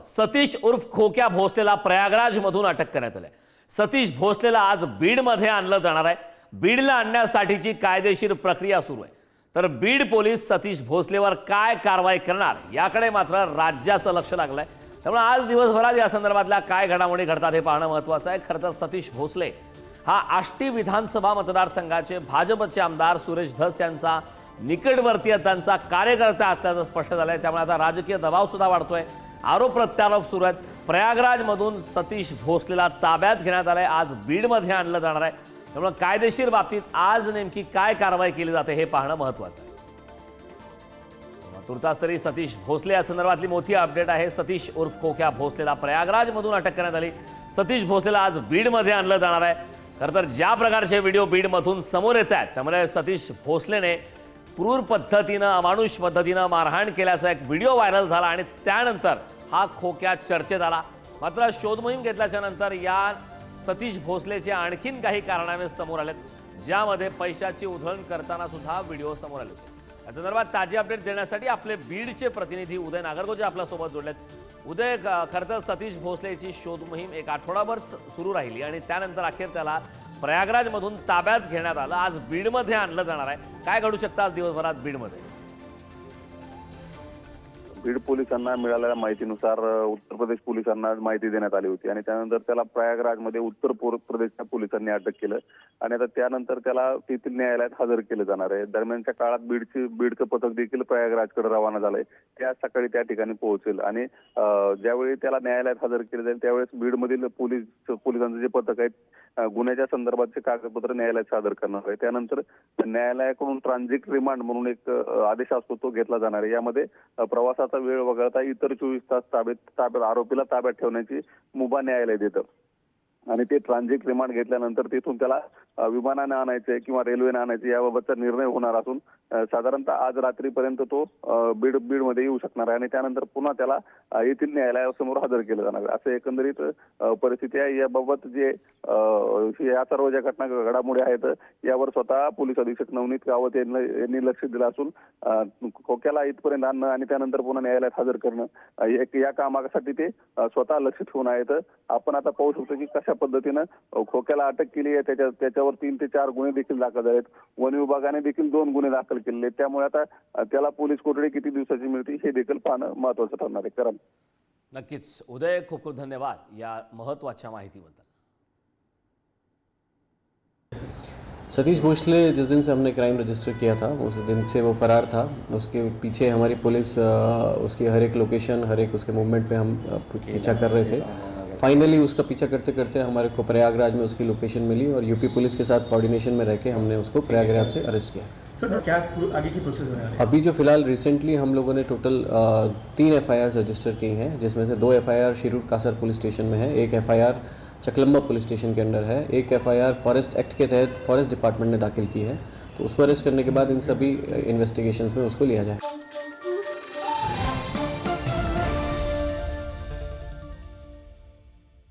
सतीश उर्फ खोक्या भोसलेला प्रयागराज मधून अटक करण्यात आली आहे। सतीश भोसलेला आज बीडमध्ये आणलं जाणार आहे। बीडला आणण्यासाठीची कायदेशीर प्रक्रिया सुरू आहे। तर बीड पोलीस सतीश भोसलेवर काय कारवाई करणार याकडे मात्र राज्याचं लक्ष लागलंय। त्यामुळे आज दिवसभरात या संदर्भातल्या काय घडामोडी घडतात हे पाहणं महत्त्वाचं आहे। खरं तर सतीश भोसले हा आष्टी विधानसभा मतदारसंघाचे भाजपचे आमदार सुरेश धस यांचा निकटवर्तीय त्यांचा कार्यकर्ता असल्याचं स्पष्ट झालंय। त्यामुळे आता राजकीय दबाव सुद्धा वाढतोय। आरोप प्रत्यारोप सुरू आहेत। प्रयागराजमधून सतीश भोसलेला ताब्यात घेण्यात आलंय। आज बीडमध्ये आणलं जाणार आहे। त्यामुळे कायदेशीर बाबतीत आज नेमकी काय कारवाई केली जाते हे पाहणं महत्त्वाचं आहे। तुर्तास तरी सतीश भोसले या संदर्भातली मोठी अपडेट आहे। सतीश उर्फ खोक्या भोसलेला प्रयागराजमधून अटक करण्यात आली। सतीश भोसलेला आज बीडमध्ये आणलं जाणार आहे। खरं तर ज्या प्रकारचे व्हिडिओ बीडमधून समोर येत आहेत त्यामुळे सतीश भोसलेने क्रूर पद्धतीनं अमानुष पद्धतीनं मारहाण केल्याचा एक व्हिडिओ व्हायरल झाला आणि त्यानंतर हा खोक्या चर्चेत आला। मात्र शोध मोहीम घेतल्याच्या नंतर या सतीश भोसलेचे आणखीन काही कारणामे समोर आलेत, ज्यामध्ये पैशाची उधळण करताना सुद्धा व्हिडिओ समोर आले होते। या संदर्भात ताजी अपडेट देण्यासाठी आपले बीडचे प्रतिनिधी उदय नागरगोजे आपल्यासोबत जोडलेत। उदय, खरं तर सतीश भोसलेची शोध मोहीम एक आठवडाभर सुरू राहिली आणि त्यानंतर अखेर त्याला प्रयागराजमधून ताब्यात घेण्यात आलं। आज बीडमध्ये आणलं जाणार आहे। काय घडू शकतं आज दिवसभरात बीडमध्ये? बीड पोलिसांना मिळालेल्या माहितीनुसार उत्तर प्रदेश पोलिसांना माहिती देण्यात आली होती आणि त्यानंतर त्याला प्रयागराजमध्ये उत्तर प्रदेशच्या पोलिसांनी अटक केलं आणि आता त्यानंतर त्याला तेथील न्यायालयात हजर केलं जाणार आहे। दरम्यानच्या काळात बीडचं पथक देखील प्रयागराजकडे रवाना झालंय। त्या सकाळी त्या ठिकाणी पोहोचेल आणि ज्यावेळी त्याला न्यायालयात हजर केलं जाईल त्यावेळेस बीडमधील पोलिसांचं जे पथक आहे गुन्ह्याच्या संदर्भातचे कागदपत्र न्यायालयात सादर करणार आहे। त्यानंतर न्यायालयाकडून ट्रान्झिट रिमांड म्हणून एक आदेश असतो तो घेतला जाणार आहे। यामध्ये प्रवासाचा वेळ वगळता इतर 24 तास आरोपीला ताब्यात ठेवण्याची मुभा न्यायालय देतं आणि ते ट्रान्झिट रिमांड घेतल्यानंतर तिथून त्याला विमानाने आणायचे किंवा रेल्वेने आणायचे याबाबतचा निर्णय होणार असून साधारणतः आज रात्रीपर्यंत तो बीडमध्ये येऊ शकणार आहे आणि त्यानंतर पुन्हा त्याला येथील न्यायालयासमोर हजर केलं जाणार आहे। असं एकंदरीत परिस्थिती आहे। याबाबत जे या सर्व ज्या घडामोडी आहेत यावर स्वतः पोलीस अधीक्षक नवनीत कावत यांनी लक्ष दिलं असून खोक्याला इथपर्यंत आणणं आणि त्यानंतर पुन्हा न्यायालयात हजर करणं या कामासाठी ते स्वतः लक्ष ठेवून आहेत। आपण आता पाहू शकतो की कशा पद्धतीनं खोक्याला अटक केली आहे। त्याच्यावर 3 ते 4 गुन्हे देखील दाखल आहेत। वन विभागाने देखील 2 गुन्हे दाखल केलेले आहेत। त्यामुळे आता त्याला पोलीस कोठडी किती दिवसाची मिळते हे देखील पाहणं महत्त्वाचं ठरणार आहे। करण, नक्कीच उदय, खूप खूप धन्यवाद या महत्त्वाच्या माहितीबद्दल। सतीश भोसले जिस दिन से हमने क्राइम रजिस्टर किया था उस दिन से वो फरार था। उसके पीछे हमारी पुलिस उसकी हर एक लोकेशन हर एक उसके मूवमेंट पे हम पीछा कर रहे थे। फाइनली उसका पीछा करते करते हमारे को प्रयागराज में उसकी लोकेशन मिली और यूपी पुलिस के साथ कोऑर्डिनेशन में रह के हमने उसको प्रयागराज से अरेस्ट किया। सर, क्या आगे की प्रोसेस है? अभी जो फिलहाल रिसेंटली हम लोगों ने टोटल 3 FIR रजिस्टर की हैं, जिसमें से 2 FIR Shirur Kasar police station में है, 1 FIR चकलम्बा पुलिस स्टेशन के अंडर है, 1 FIR फॉरेस्ट एक्ट के तहत फॉरेस्ट डिपार्टमेंट ने दाखिल की है। तो उसको अरेस्ट करने के बाद इन सभी इन्वेस्टिगेशंस में उसको लिया जाए।